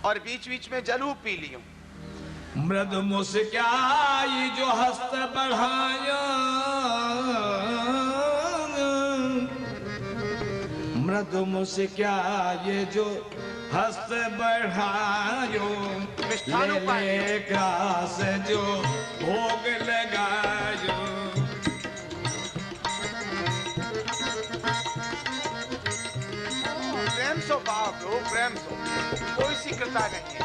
और बीच बीच में जलू पी लियो। मृदु मुस्काई जो हस्त बढ़ाया, मृदु मुस्काई जो हस्त बढ़ायो, ले ग्रास जो भोग लगायो। प्रेम सो बाप रो, प्रेम सो, कोई शीघ्रता नहीं है।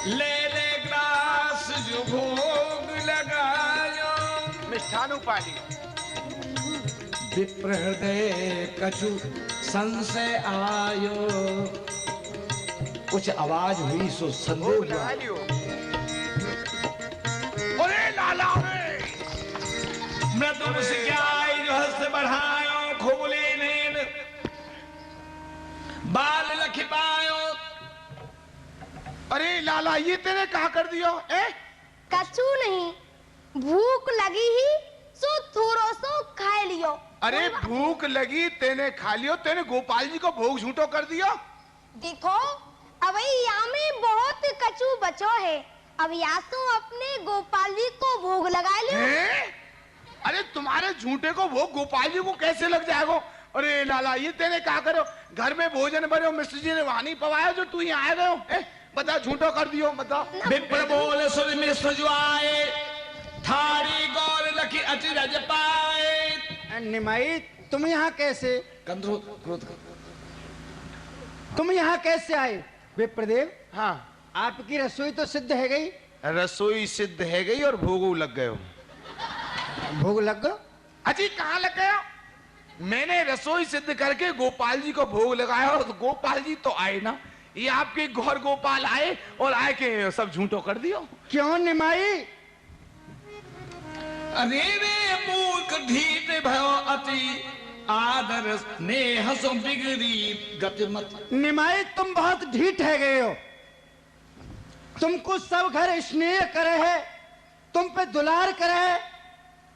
ले ग्रास जो भोग लगायो, मिष्ठानु पाली। विप्र हृदय कछु संशय आयो। कुछ आवाज हुई सो संदेह हुआ। अरे लाला मृदु मुस्काई जो हस्त बढ़ायो, खुबले नैन बाल लखिपायो। अरे लाला ये तेने कहा कर दियो? कछु नहीं, भूख लगी ही सो थोड़ो सो खा लियो। अरे भूख लगी तेने खा लियो, तेने गोपाल जी को भोग झूठो कर दियो। देखो अब यहाँ में बहुत कछु बचो है, अब या तो अपने गोपाल जी को भोग लगा लियो। अरे तुम्हारे झूठे को भोग गोपाल जी को कैसे लग जाएगा? अरे लाला ये तेने क्या करो? घर में भोजन भरे मिश्र जी ने वहां नहीं पवाया जो तू यहाँ आए गए? बता झूठो कर दियो, बता। विप्र बोल सुर मिश्र जो आए, थारी गौर लखी अचरज पाए। निमाई तुम यहाँ कैसे? क्रोध तुम यहाँ कैसे आए? विप्रदेव, हाँ आपकी रसोई तो सिद्ध है गई। रसोई सिद्ध है गई और भोग लग गए। भोग लग गए? अजी कहाँ लग गया? मैंने रसोई सिद्ध करके गोपाल जी को भोग लगाया और तो गोपाल जी तो आए ना, ये आपके गौर गोपाल आए और आए के सब झूठो कर दियो। क्यों निमाई? अरे रे मूर्ख ढीठ भयो अति, आदर स्नेह सो बिगड़ी गतिमत। निमाई तुम बहुत ढीठ है गए हो। तुमको सब घर स्नेह करे है, तुम पे दुलार करे है,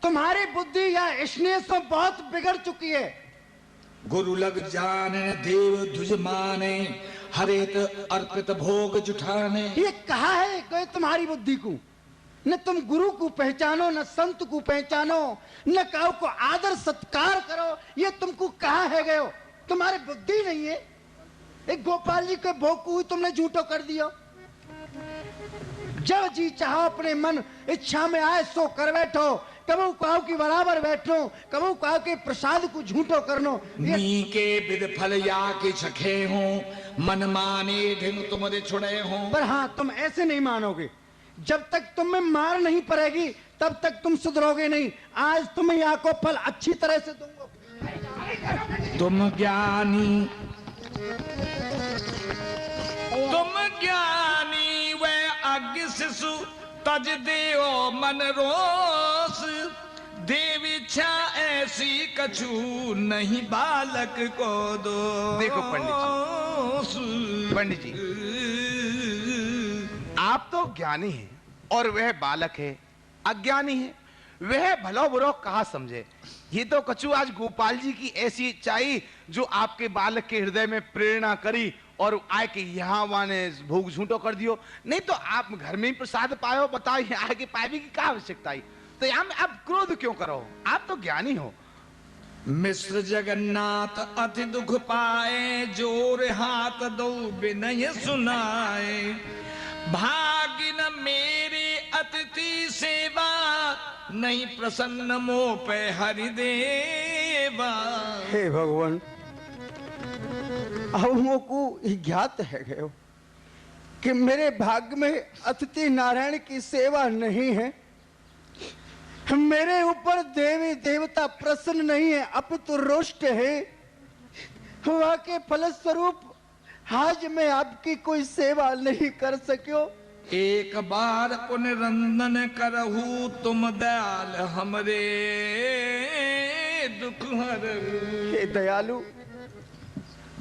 तुम्हारी बुद्धि या स्नेह से बहुत बिगड़ चुकी है। गुरु लग जाने देव ध्वज माने, हरेत अर्पित भोग जुठाने। ये कहा है कोई तुम्हारी बुद्धि को? न तुम गुरु को पहचानो, न संत को पहचानो, न काऊ को आदर सत्कार करो। ये तुमको कहा है गए हो? तुम्हारी बुद्धि नहीं है। एक गोपाल जी के भोग को तुमने झूठो कर दिया। जब जी चाहो अपने मन इच्छा में आए सो कर बैठो, कबू कहो कि बराबर बैठो, कबू कहो कि प्रसाद को झूठो करनो। नी के विद फल या के छखे हो, मन माने ढिंग तुमरे छुड़े हो। पर हाँ, तुम ऐसे नहीं मानोगे। जब तक तुम में मार नहीं पड़ेगी तब तक तुम सुधरोगे नहीं। आज तुम्हें यहाँ को फल अच्छी तरह से दूंगा। तुम ज्ञानी वे अज्ञ शिशु तज देओ मन रोस। देव इच्छा ऐसी कछु नहीं बालक को दो। देखो पंडित जी, आप तो ज्ञानी हैं और वह बालक है, अज्ञानी है। वह भलो बुरो कहा समझे। ये तो कछु आज गोपाल जी की ऐसी इच्छाई जो आपके बालक के हृदय में प्रेरणा करी और आए के यहाँ वाने भोग झूठो कर दियो। नहीं तो आप घर में ही प्रसाद पायो, बताओ यहाँ आके पाए की क्या आवश्यकता है? तो यहाँ में आप क्रोध क्यों करो? आप तो ज्ञानी हो। मिश्र जगन्नाथ अति दुख पाए, जोर हाथ दो विनय सुनाए। भागिन मेरे अतिथि सेवा, नहीं प्रसन्न मोह पे हरिदेवा। हे भगवान, अवमो को ज्ञात है गयो कि मेरे भाग्य में अतिथि नारायण की सेवा नहीं है। मेरे ऊपर देवी देवता प्रसन्न नहीं है, अपितु रुष्ट है। वहाँ के फलस्वरूप आज मैं आपकी कोई सेवा नहीं कर सक्यो। एक बार पुनरंदन करहु, तुम दयाल हमरे दुख हरहु। हे दयालु,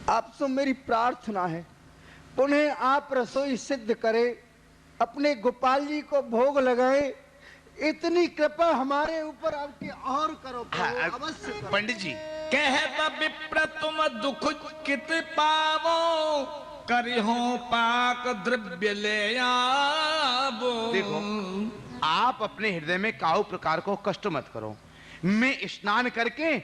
आपसे मेरी प्रार्थना है, पुनः आप रसोई सिद्ध करें, अपने गोपाल जी को भोग लगाएं। इतनी कृपा हमारे ऊपर आपकी और करो। अवश्य पंडित जी, कहत विप्र तुम दुख कित पावो, करिहो पाक द्रव्य ले आवो। देखो, आप अपने हृदय में काऊ प्रकार को कष्ट मत करो। मैं स्नान करके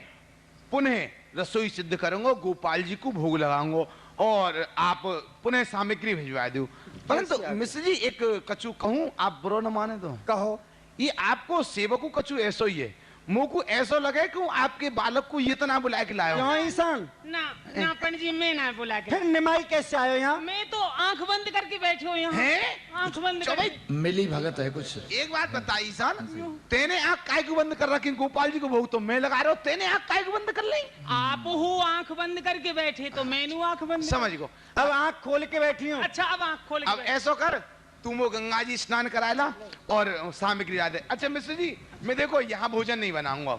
पुनः रसोई सिद्ध करूंगा, गोपाल जी को भोग लगाऊंगा और आप पुनः सामग्री भिजवा दो। परंतु मिश्र जी, एक कछु कहूं, आप बुरा न माने तो कहो। ये आपको सेवक कछु ऐसो ही है, मुंह को ऐसो लगे कि आपके बालक को ये तो ना बुला के लायो। क्यों ईशान? ना ना पंडित जी, मैं ना बुला के। फिर निमाई कैसे आयो यहाँ? मैं तो आंख बंद करके बैठे हूँ यहाँ। हैं? आंख बंद चलो भाई, करके। मिली भगत है कुछ। एक बात बता ईशान, तेने आंख काहे को बंद कर रखी? गोपाल जी को भोग तो मैं लगा रहा हूँ, तेने आंख काहे को बंद कर ली? आप हो आंख बंद करके बैठे तो मैंने आंख बंद। समझ गो। अब आंख खोल के बैठी हूँ। अच्छा, अब आंख खोल के अब बैठ। ऐसो कर, तुम वो गंगा जी स्नान करायला और सामग्री ला दे। अच्छा मिश्र जी, मैं देखो यहाँ भोजन नहीं बनाऊंगा।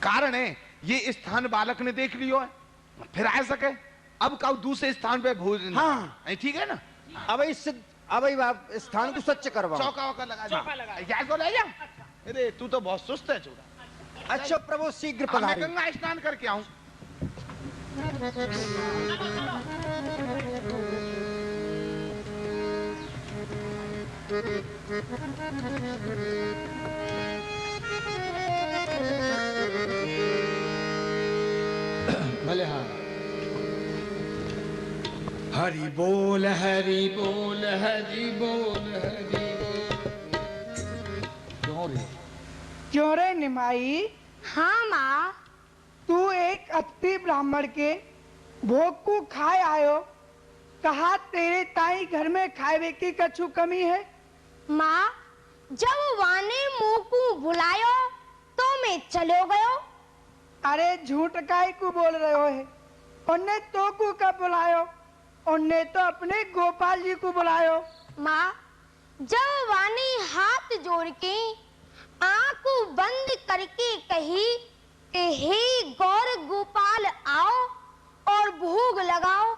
कारण है ये स्थान बालक ने देख लियो है, फिर आ सके। अब का दूसरे स्थान पे भोजन। हाँ। ठीक है ना। अब आप स्थान को स्वच्छ करवाओ। चौका वौका लगा दे। चौका लगा। याद को ले जा। अरे तू तो बहुत सुस्त है चूड़ा। अच्छा प्रभु, शीघ्र मैं पधारिए। गंगा स्नान करके आऊं। भले हाँ। हरि बोल हरि बोल हरि बोल हरि बोल। क्यों रे? क्यों रे निमाई? हाँ माँ। तू एक अतिथि ब्राह्मण के भोग को खाए आयो, कहा तेरे ताई घर में खाए की कछु कमी है? माँ, जब वाने मुंह को बुलायो तो मैं चलो गयो। अरे झूठ काहे को बोल रहे हो है? उन्ने तो को कब बुलायो? उन्ने तो अपने गोपाल जी को बुलायो। माँ, जब वानी हाथ जोड़ के आंख बंद करके कही कि हे गौर गोपाल आओ और भोग लगाओ,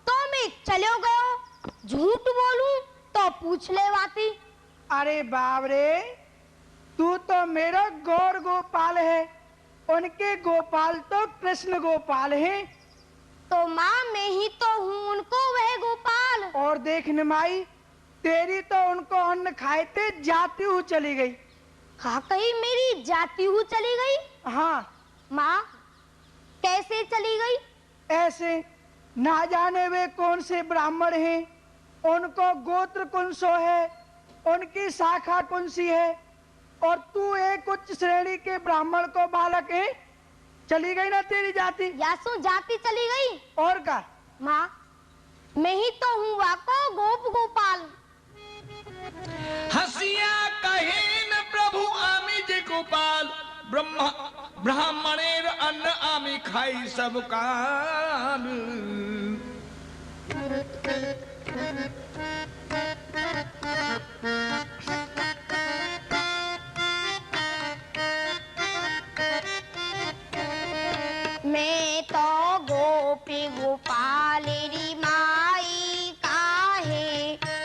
तो मैं चलो गयो। झूठ बोलूं तो पूछ ले वाती। अरे बाप रे, तू तो मेरा गौर गोपाल है, उनके गोपाल तो कृष्ण गोपाल हैं। तो माँ, मैं ही तो हूँ उनको वह गोपाल। और देख निमाई, तेरी तो उनको अन्न खाए थे जाती हुई चली गई। हाँ, कहीं मेरी जाती हुई चली गई? हाँ। माँ, कैसे चली गई? ऐसे, ना जाने वे कौन से ब्राह्मण हैं, उनको गोत्र कौन सो है, उनकी शाखा कौन सी है, और तू एक उच्च श्रेणी के ब्राह्मण को बालक है, चली गई ना तेरी जाति। यासु जाति चली गई। और का? माँ, मैं ही तो हूँ वाको गोप गोपाल। हसिया कहे न प्रभु आमी जे गोपाल, ब्रह्मा ब्राह्मणेर अन्न आमी खाई सब काल। मैं तो गोपी गोपाल री माई काहे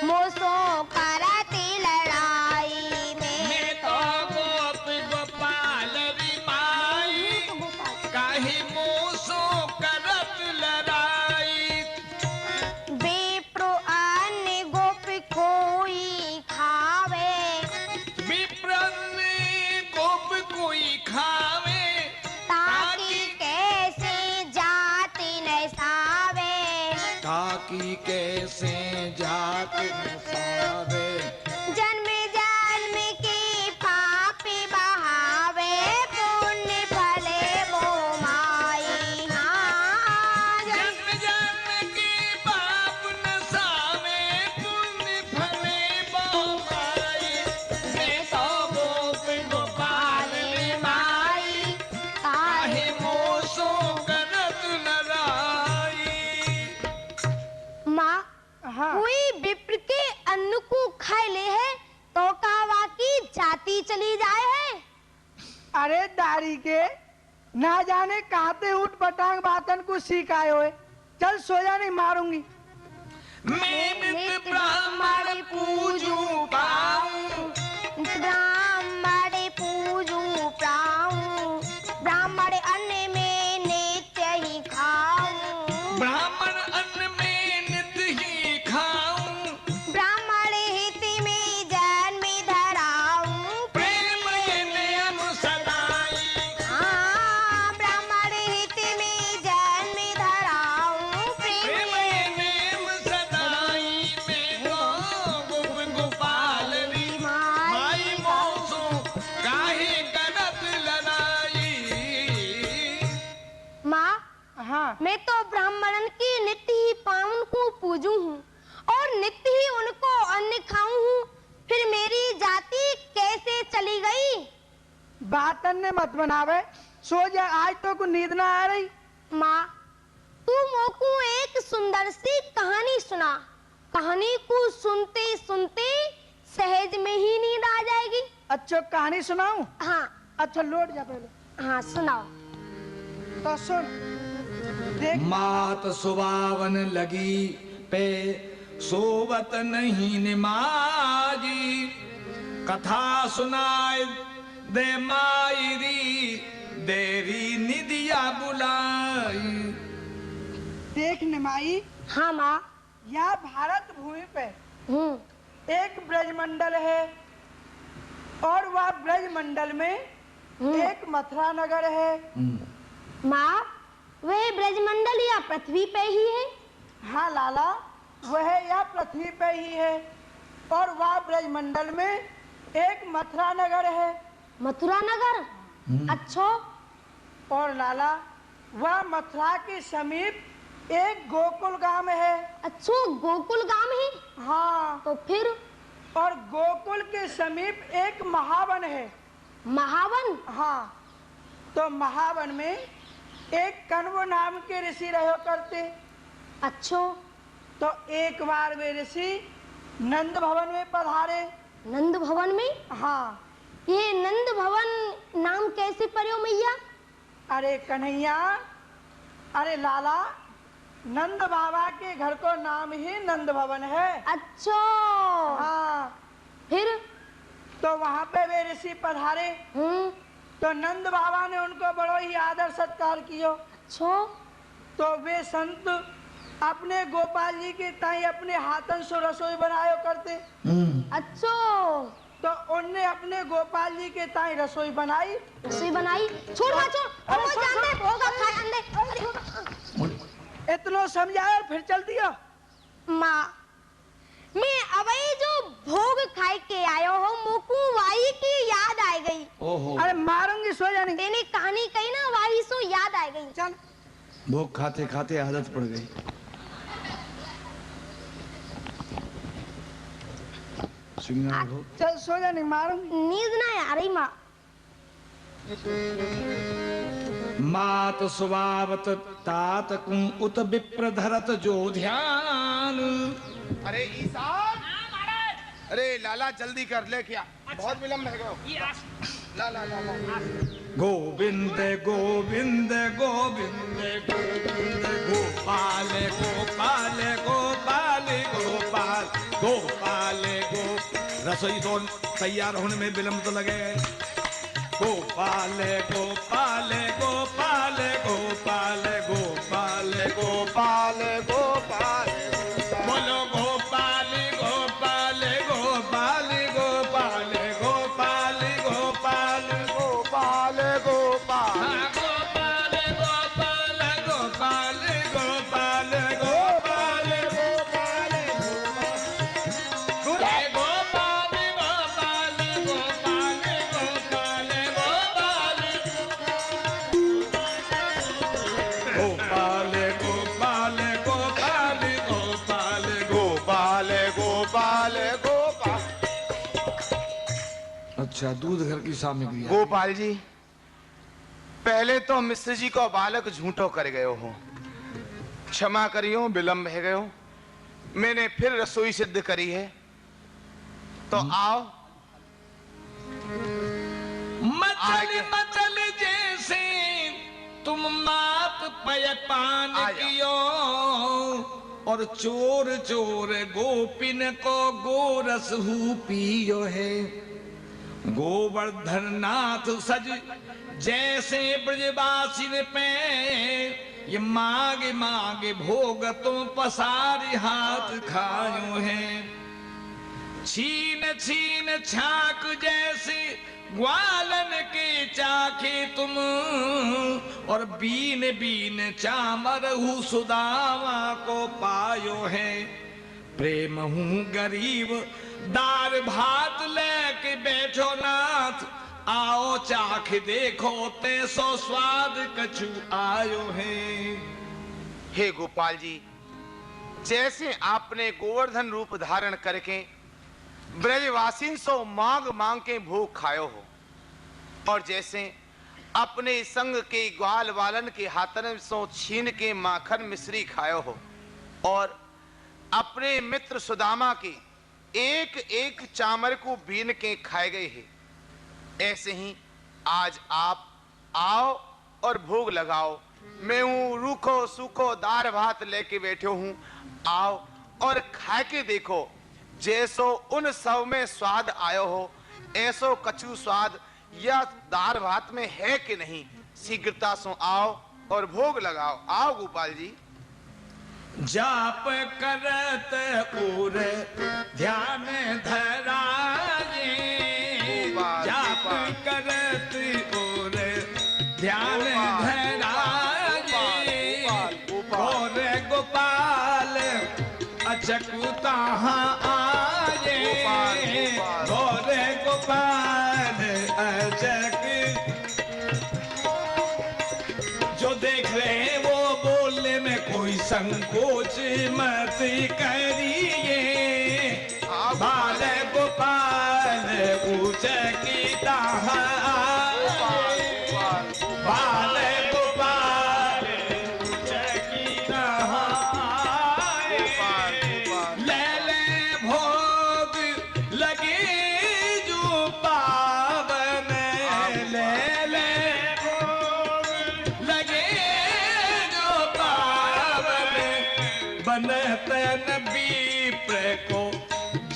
मोसो करती लड़ाई में। मैं तो गोपी गोपाल री माई काहे मोसो करत लड़ाई। विप्र अन्य गोपी कोई खावे, विप्र गोप कोई खावे, ताकि कैसे जाति न सावे। ताकि कैसे जात नसावे। जन्म जन्म की पापी बहावे, पुण्य फले वो माई। हाँ, जन्म जन्म के पाप नसावे, पुण्य फले बहुमाई। मैं तो गोप गोपाल री माई काहे मोसो करत लड़ाई। माँ, हाँ। कोई विप्र के अन्न को खाए ले है तो कहवा की जाति चली जाए है। अरे दारी के, ना जाने कहते उठ पटांग बातन को सिखाए हुए। चल सो जा, नहीं मारूंगी। मैं नित ब्राह्मण पूजू पाऊं, ब्राह्मण पूजू प्राऊं, ब्राह्मण अन्न में नित्य ही खाऊं। ब्राह्मण अन्न में ने मत बनावे, सो जा, आज तो को नींद ना आ रही। माँ तू मोकू एक सुंदर सी कहानी सुना, कहानी को सुनते सुनते सहज में ही नींद आ जाएगी। अच्छा कहानी सुनाऊं? हाँ अच्छा लौट जा पहले। हाँ सुनाओ। तो सुन देख, मात सुबावन लगी पे सोवत नहीं निमाजी, कथा सुनाए दे मायरी देरी निदिया बुलाई। देख निमाई, हाँ माँ। यहाँ भारत भूमि पे एक ब्रजमंडल है और वह ब्रजमंडल में एक मथुरा नगर है। माँ वह ब्रजमंडल या पृथ्वी पे ही है? हाँ लाला, वह यह पृथ्वी पे ही है और वह ब्रजमंडल में एक मथुरा नगर है। मथुरा नगर? अच्छा। और लाला वह मथुरा के समीप एक गोकुल गांव है। अच्छा गोकुल गांव है? हाँ। तो फिर? और गोकुल के समीप एक महावन है। महावन? हाँ। तो महावन में एक कण्व नाम के ऋषि रहा करते। अच्छा। तो एक बार वे ऋषि नंद भवन में पधारे। नंद भवन में? हाँ। ये नंद भवन नाम कैसे पड़ो मैया? अरे कन्हैया, अरे लाला, नंद बाबा के घर को नाम ही नंद भवन है। अच्छा। हाँ। फिर? तो वहाँ पे वे ऋषि पधारे। तो नंद बाबा ने उनको बड़ो ही आदर सत्कार किया। अच्छा। तो वे संत अपने गोपाल जी के ताई अपने हाथन से रसोई बनायो करते। अच्छा। तो उनने अपने गोपाल जी के ताई रसोई बनाई। रसोई बनाई? छोड़ माँ छोड़, अब वो जानते होगा खाए अंदर। इतना समझाया और फिर चल दिया। माँ मैं अबे जो भोग खाए के आयो हो मोकू वाई की याद आ गई। ओहो। अरे मारूंगी, सो जाने। तेने कहानी कही ना वाही सो याद आ गई। चल। भूख खाते खाते आदत पड़ गई। चल सो जाने, मारूंगी। नींद ना आ रही माँ। मात सुबावत तात कुं उत विप्र धरत जो ध्यान। अरे ईसान, अरे लाला जल्दी कर ले, क्या बहुत विलम्ब है। ला ला ला ला। गोविंद गोविंद गोविंद गोविंद गोपाल गोपाल गोपाल गोपाल गोपाल गो। रसोई तो तैयार होने में विलम्ब तो लगे। गोपाल गोपाल गोपाल गोपाल गोपाल गोपाल गोपाल। बोलो गोपाल गोपाल गोपाल गोपाल गोपाल गोपाल गोपाल गोपाल। हाँ गोपाल गोपाल गोपाल गोपाल गोपाल गोपाल गोपाल गोपाल गोपाल गोपाल गोपाल गोपाल गोपाल गोपाल गोपाल गोपाल गोपाल। अच्छा दूध घर की सामग्री। गोपाल जी पहले तो मिश्र जी को बालक झूठो कर गयो हो, क्षमा करियो, विलम्ब है गयो। मैंने फिर रसोई सिद्ध करी है, तो आओ। मचल मचल जैसे तुम मात पयपान कियो और चोर चोर गोपिन को गोरस हु पियो है। गोवर्धन नाथ सज जैसे ब्रजवासिन पे ये मांगे मांगे भोग तुम पसारी हाथ खायो है। छीन छीन छाक जैसे ग्वालन के चाखे तुम और बीन बीन चामर हु सुदामा को पायो है। प्रेम हूँ गरीब दार भात लेके बैठो नाथ, आओ चाख देखो ते सो स्वाद कछु आयो है। हे गोपाल जी, जैसे आपने गोवर्धन रूप धारण करके ब्रजवासीन सो मांग मांग के भोग खायो हो, और जैसे अपने संग के ग्वाल वालन के हाथन सो छीन के माखन मिश्री खायो हो और अपने मित्र सुदामा के एक एक चामर को बीन के खाए गए हैं, ऐसे ही आज आप आओ और भोग लगाओ। मैं हूं रूखो सूखो दार भात लेके बैठे हूं, आओ और खा के देखो। जैसो उन सब में स्वाद आयो हो, ऐसो कछु स्वाद या दार भात में है कि नहीं। शीघ्रता से आओ और भोग लगाओ। आओ गोपाल जी। जाप करत उर ध्यान धराए, जाप करत उर ध्यान धराए, और गोपाल अचकुता आए, और गोपाल अचक जो देख रहे वो बोलने में कोई संकोच मत करिए। बाल गोपाल उचकिता बाल गोपाल उचकिता ले ले भोग लगे जो पावन, ले ले भोग लगे जो पावन, बनतन विप्र को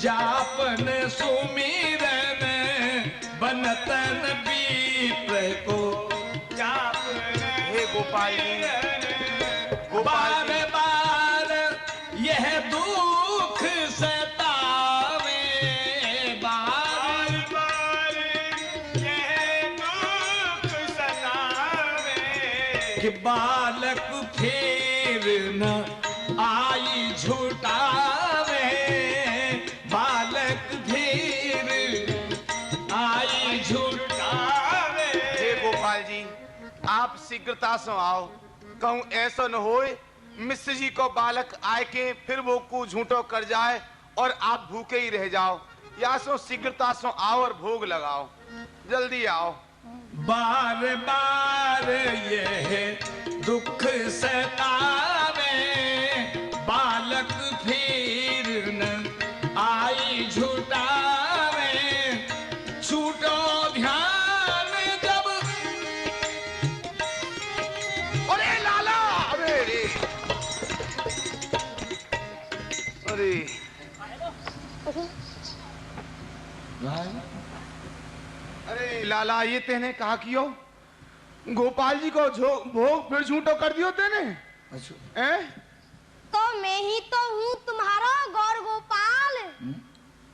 जापन सुमिरन, बनतन विप्र को जापन। हे गोपाल जी, बार बार यह दुख सतावे, बार बार यह दुख सतावे, कि बालक फिर न आई झुटावे, बालक फिर आई झुटावे। हे गोपाल जी, आप शीघ्रता से आओ। कहूं ऐसा न होए मिश्र जी को बालक आए के फिर वो को झूठो कर जाए और आप भूखे ही रह जाओ। या सो शीघ्रता से आओ और भोग लगाओ। जल्दी आओ। बार बार यह दुख सतावे, बालक फिर न आई झुटावे, छूटो ध्यान जब। अरे लाला, अरे अरे अरे लाला, ये तेने कहा कियो? गोपाल जी को भोग फिर झूठो कर दियो तेने? हैं? तो मैं ही तो हूँ तुम्हारा गौर गोपाल।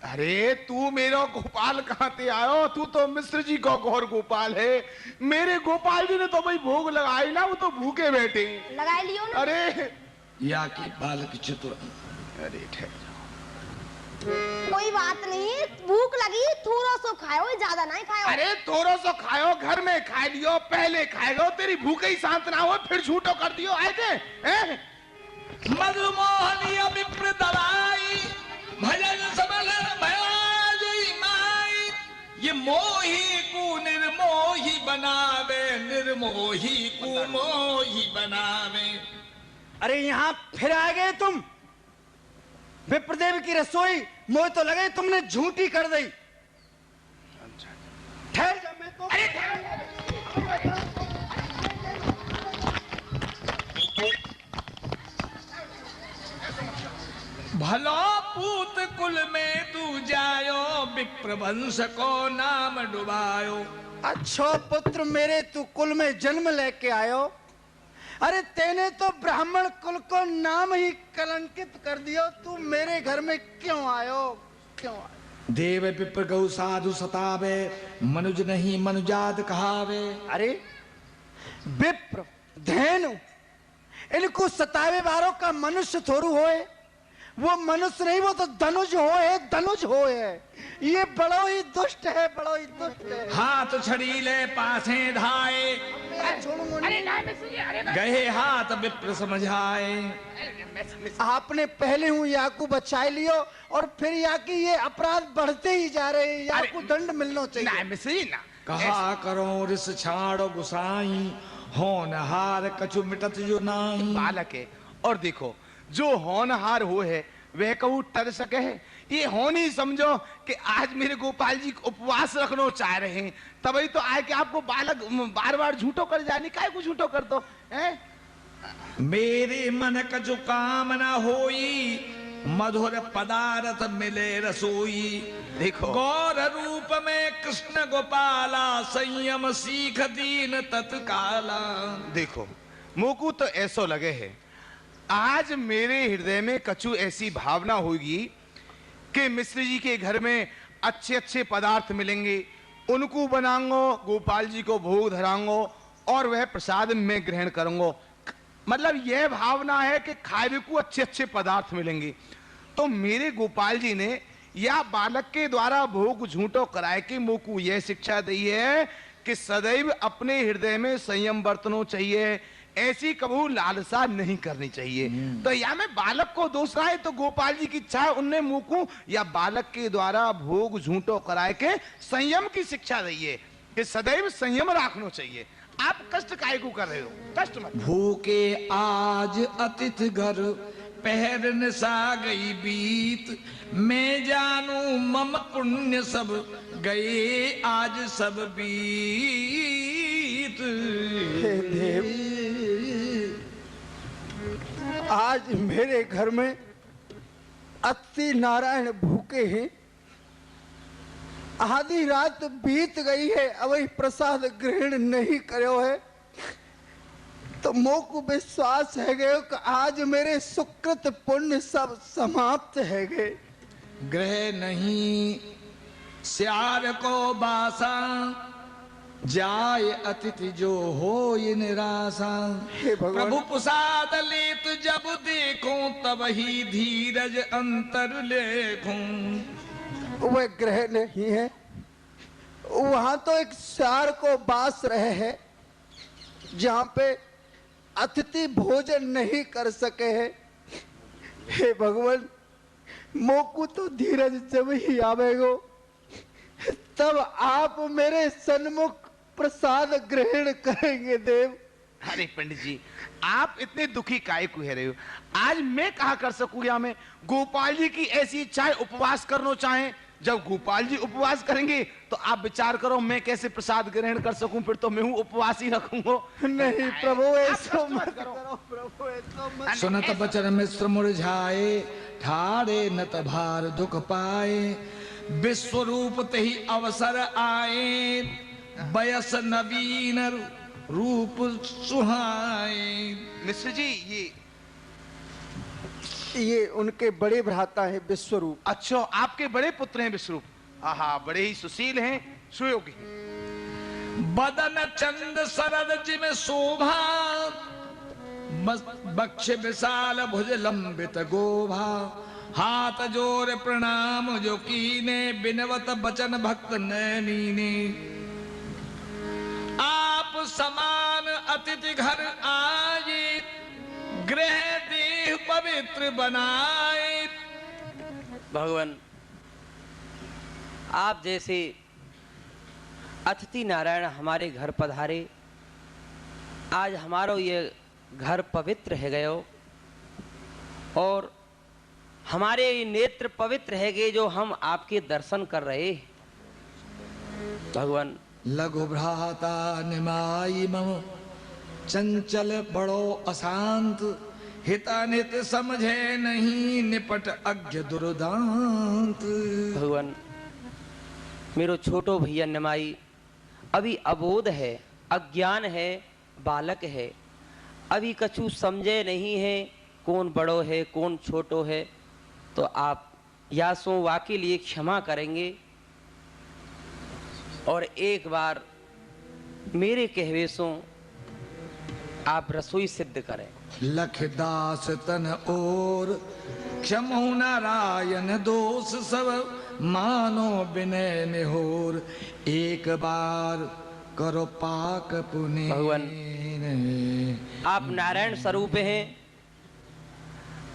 अरे तू मेरा गोपाल कहाँ ते आयो? तू तो मिश्र जी को गौर गोपाल है। मेरे गोपाल जी ने तो भाई भोग लगाई ना, वो तो भूखे बैठे। लगा लियो ना। अरे या की बालक चतुर। अरे ठहर जाओ। कोई बात नहीं, भूख लगी थोड़ा सो खाओ, ज्यादा नहीं खाओ। अरे थोड़ा सो खाओ, घर में खा लियो, पहले खाएगा। तेरी भूख ही शांत ना हो फिर झूठो कर दियो। आए थे मधुमोहनी विप्र दवाई, भजन सबल भयाजी माई, ये मोही को निर्मोही बनावे, निर्मोही को मोही बनावे। अरे यहाँ फिर आ गए तुम। विप्रदेव की रसोई मोह तो लगे तुमने झूठी कर दी। ठहर जा, मैं तो भला पूत कुल में तू जायो, विप्र वंश को नाम डुबायो। अच्छो पुत्र मेरे तू कुल में जन्म लेके आयो। अरे तेने तो ब्राह्मण कुल को नाम ही कलंकित कर दियो। तू मेरे घर में क्यों आयो? क्यों आयो? देव विप्र गौ साधु सतावे, मनुज नहीं मनुजात कहावे। अरे विप्र धेनु इनको सतावे वालों का मनुष्य थोड़ू होए। वो मनुष्य नहीं, वो तो धनुष होए, धनुष होए। ये बड़ो ही दुष्ट है, बड़ो ही दुष्ट है। हाथ छड़ीले पासे धाए, गए हाथ विप्र समझाए। आपने पहले हूँ याकू बचाए लियो और फिर याकी ये अपराध बढ़ते ही जा रहे हैं। याकू दंड मिलना चाहिए। ना मिश्री ना, कहा करो रिस छाड़ गुसाई होनहार कछु मिटत जो नाही। बालक है। और देखो जो होनहार हो है वह कहूँ टर सके है। ये होनी समझो कि आज मेरे गोपाल जी उपवास रखना चाह रहे हैं, तभी तो आए कि आपको बालक बार बार झूठो कर जाने का कुछ झूठो कर दो है। मेरे मन का जो कामना होई मधुर पदार्थ मिले रसोई। देखो गौर रूप में कृष्ण गोपाला संयम सीख दीन तत्काला। देखो मोकू तो ऐसो लगे है आज मेरे हृदय में कछु ऐसी भावना होगी कि मिश्र जी के घर में अच्छे अच्छे पदार्थ मिलेंगे, उनको बनाऊंगो, गोपाल जी को भोग धराऊंगो और वह प्रसाद में ग्रहण करूंगो। मतलब यह भावना है कि खाए को अच्छे अच्छे पदार्थ मिलेंगे। तो मेरे गोपाल जी ने या बालक के द्वारा भोग झूठो कराए के मोकू यह शिक्षा दी है कि सदैव अपने हृदय में संयम बरतनो चाहिए, ऐसी कबू लालसा नहीं करनी चाहिए। तो या मैं बालक को दोष रहा है तो गोपाल जी की इच्छा है उनने मुकू या बालक के द्वारा भोग झूठो कराए के संयम की शिक्षा दी है कि सदैव संयम रखना चाहिए। आप कष्ट काहे को कर रहे हो, कष्ट मत। भूखे आज अतिथि घर पहर निशा गई बीत, मैं जानू मम पुण्य सब गए आज सब बीत। हे देव, आज मेरे घर में अति नारायण भूखे हैं, आधी रात बीत गई है, अभी प्रसाद ग्रहण नहीं करो है, तो मोको विश्वास है गयो कि आज मेरे सुकृत पुण्य सब समाप्त है गए। ग्रह नहीं श्यार को बासा, जाय अतिथि जो हो ये निराशा। हे भगवान, प्रभु प्रसाद लेत जब देखूं तब ही धीरज अंतर लेखूं। वह ग्रह नहीं है, वहां तो एक श्यार को बास रहे है जहां पे अतिथि भोजन नहीं कर सके हैं। हे भगवान, मोकू तो धीरज जब ही आवेगो तब आप मेरे सन्मुख प्रसाद ग्रहण करेंगे देव। अरे पंडित जी आप इतने दुखी काहे को रहे हो? आज मैं कहा कर सकूं या मैं गोपाल जी की ऐसी इच्छा है उपवास करना चाहें, जब गोपाल जी उपवास करेंगे तो आप विचार करो मैं कैसे प्रसाद ग्रहण कर सकूं, फिर तो मैं हूं उपवास ही रखूंगा। नहीं प्रभु ऐसा मत करो, प्रभु ऐसा मत। सुनत बचन मिश्र मुरझाए, ठाड़े नत भार दुख पाए, विश्वरूप तही अवसर आए, बयस नवीन रूप सुहाए। मिश्र जी ये उनके बड़े भ्राता है विश्वरूप। अच्छा आपके बड़े पुत्र हैं विश्वरूप? हाँ बड़े ही सुशील हैं, सुयोगी हैं। बदन चंद सरद जिम शोभा, बक्ष विशाल भुज लंबित गोभा, हाथ जोर प्रणाम जो कीने, बिनवत बचन भक्त नैनीने। आप समान अतिथि घर आए, गृह देह पवित्र बनाए। भगवान आप जैसे अतिथि नारायण हमारे घर पधारे, आज हमारो ये घर पवित्र है गयो और हमारे नेत्र पवित्र है गए जो हम आपके दर्शन कर रहे। भगवान लघु भ्राता निमाई मम, चंचल बड़ो अशांत, हितानित समझे नहीं निपट अज्ञ दुर्दांत। भगवान मेरो छोटो भैया निमाई अभी अबोध है, अज्ञान है, बालक है, अभी कछु समझे नहीं है कौन बड़ो है कौन छोटो है, तो आप या सो वाके लिए क्षमा करेंगे और एक बार मेरे कहवे सो आप रसोई सिद्ध करें। लखदास तन और क्षमो नारायण दोष सब, मानो विनय निहोर, एक बार करो पाक पुण्य। भगवान आप नारायण स्वरूप हैं,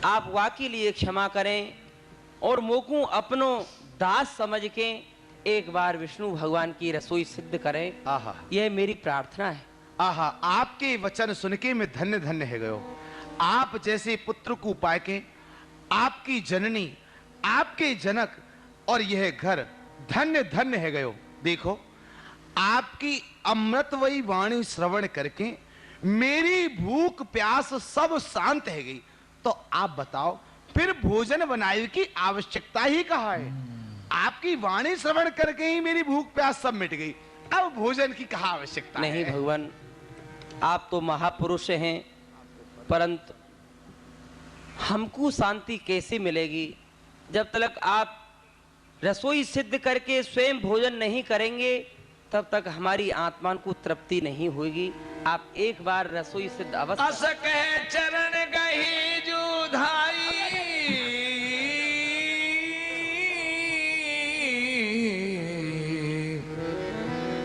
आप वाकई लिए क्षमा करें और मोकू अपनो दास समझ के एक बार विष्णु भगवान की रसोई सिद्ध करें, आहा यह मेरी प्रार्थना है। आहा, आपके वचन सुन के मैं धन्य धन्य है गयो। आप जैसे पुत्र को पाए के, आपकी जननी, आपके जनक और यह घर धन्य धन्य है गयो। देखो, आपकी अमृतमयी वाणी श्रवण करके मेरी भूख प्यास सब शांत है गई। तो आप बताओ, फिर भोजन बनाने की आवश्यकता ही कहाँ है? आपकी वाणी श्रवण करके ही मेरी भूख प्यास सब मिट गई, अब भोजन की कहाँ आवश्यकता नहीं है? भगवान, आप तो महापुरुष हैं, परंतु हमको शांति कैसे मिलेगी जब तक आप रसोई सिद्ध करके स्वयं भोजन नहीं करेंगे, तब तक हमारी आत्मा को तृप्ति नहीं होगी। आप एक बार रसोई सिद्ध अवश्य। अस कह चरण गही जो धाई,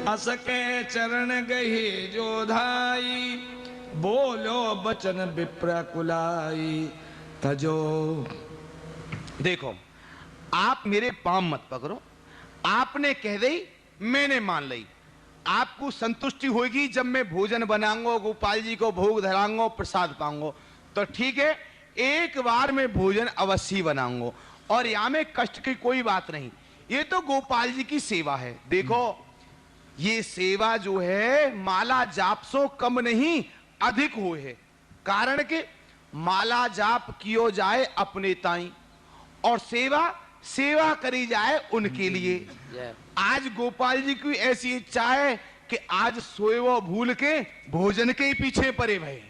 अस कह चरण गही जो धाई, बोलो बचन विप्र कुलाई तजो। देखो, आप मेरे पाम मत पकड़ो। आपने कह दी, मैंने मान ली। आपको संतुष्टि होगी जब मैं भोजन बनाऊंगा, गोपाल जी को भोग धराऊंगा, प्रसाद पाऊंगा, तो ठीक है, एक बार मैं भोजन अवश्य बनाऊंगा। और यहां में कष्ट की कोई बात नहीं, ये तो गोपाल जी की सेवा है। देखो, ये सेवा जो है माला जाप सो कम नहीं अधिक हो है। कारण के माला जाप कियो जाए अपने ताई, और सेवा सेवा करी जाए उनके लिए। आज गोपाल जी की ऐसी इच्छा है कि आज सोए वो भूल के भोजन के ही पीछे पड़े भय,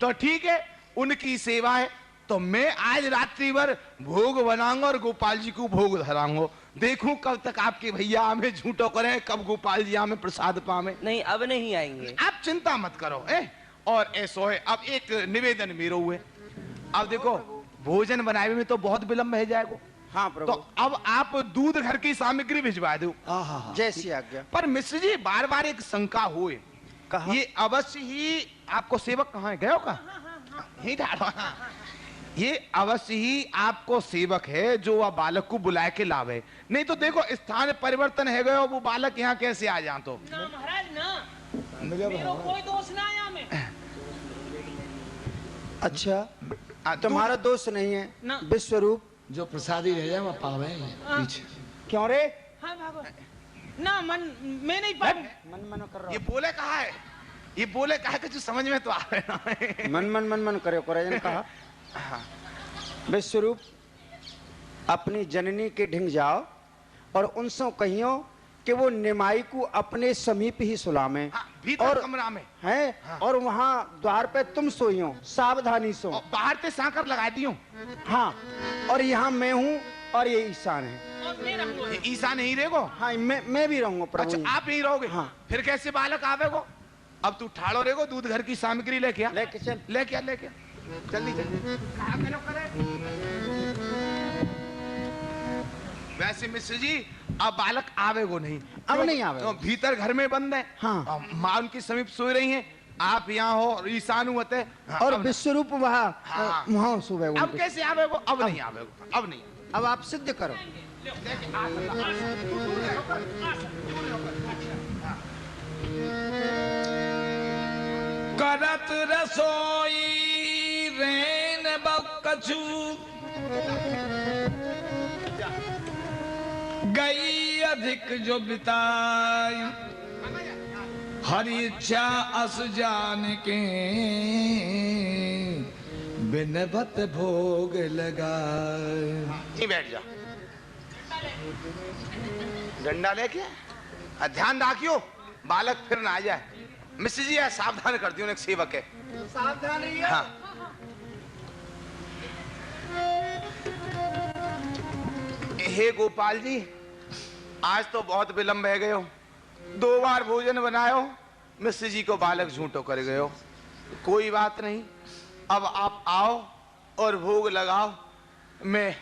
तो ठीक है, उनकी सेवा है। तो मैं आज रात्रि भर भोग बनाऊंगा और गोपाल जी को भोग धराऊंगा। देखूं कब तक आपके भैया हमें झूठो करें, कब गोपाल जी हमें प्रसाद पावे। नहीं, अब नहीं आएंगे। आप चिंता मत करो। और ऐसो है, अब एक निवेदन मेरो हुए। अब देखो, भोजन बनाने में तो बहुत विलंब है जाएगा। हाँ तो प्रभु। अब आप दूध घर की सामग्री भिजवा दो। जैसी आज्ञा। पर मिश्र जी, बार बार एक शंका हुए, ये अवश्य ही आपको सेवक कहाँ है, गयो का यही डालो। ये अवश्य ही आपको सेवक है जो वह बालक को बुला के लावे। नहीं तो देखो, स्थान परिवर्तन है गयो, वो बालक यहाँ कैसे आ जा। तो ना महाराज ना, मेरो कोई दोष ना आया में। अच्छा, तुम्हारा दोष नहीं है ना। विश्वरूप। जो प्रसादी रह जाए वह पावे पीछे। क्यों रे? हाँ भागो ना, मन मैं नहीं पाऊँ। मन मन कर ये बोले कहा है, ये बोले कहा कि जो समझ में तो आ रहा है। मन मन मन मन करे करे कहा। विश्वरूप, अपनी जननी के ढिंग जाओ और उनसे कहियो कि वो निमाई को अपने समीप ही सुलामे। हाँ, भीतर और कमरा में है। हाँ। और वहाँ द्वार पे तुम सोइयो, सावधानी सो। और बाहर से सांकर लगा दियो। हाँ, और यहाँ मैं हूँ और ये ईशान है। और मैं रहूँगा। ये ईसा नहीं रहेगो। हाँ, मैं भी रहूंगा प्रभु। अच्छा, आप नहीं रहोगे। हाँ। फिर कैसे बालक आवेगो? अब तू ठाड़ो रहेगो, दूध घर की सामग्री लेके आ। लेके चल। लेके आ, लेके आ। जल्दी जल्दी। कहाँ के लोग करे? वैसे मिश्र जी, अब बालक आवेगो नहीं। अब नहीं आवेगो। तो भीतर घर में बंद है। हाँ। माँ उनकी समीप सोई रही हैं, आप यहाँ हो और ईशानु होते। हाँ, और अब विश्वरूप वहाँ हाँ। वहाँ सुबह अब कैसे आवेगो? अब नहीं आवेगो, अब नहीं। अब आप सिद्ध करो। करत रसोई रेन बकछु, गई अधिक जो बिताई, हरि इच्छा अस जान के बिनबत भोग लगाए। नहीं, बैठ जा। डंडा लेके ध्यान रखियो, बालक फिर ना आ जाए। मिश्र जी, सावधान कर दियो, एक सेवक है। सावधान रहिए। हाँ। हे गोपाल जी, आज तो बहुत विलंब है गयो। 2 बार भोजन बनायो, मिश्र जी को बालक झूठो कर गयो। कोई बात नहीं, अब आप आओ और भोग लगाओ। मैं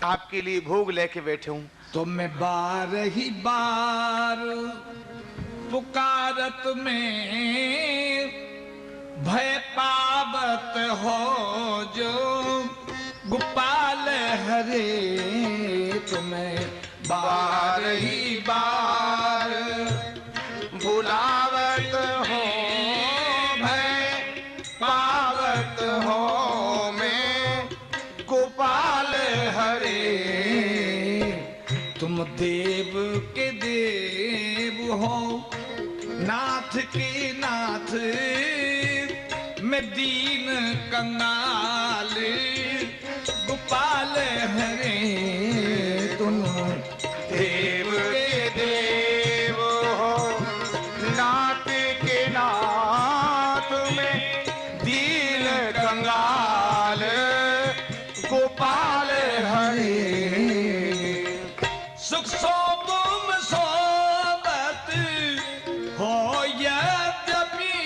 आपके लिए भोग लेके बैठे हूं। तो मैं बार ही बार पुकारत में भय पावत हो जो गोपाल हरे, तुम्हें बार ही बार बुलावत हो भय पावत हो मैं गोपाल हरे। तुम देव के देव हो, नाथ के नाथ, मैं दीन कंगाल गोपाल हरे। तुम देव के देव हो, नाथ के नाथ में दीन कंगाल गोपाल हरे। सुख सो तुम सोबत हो यद्यपि,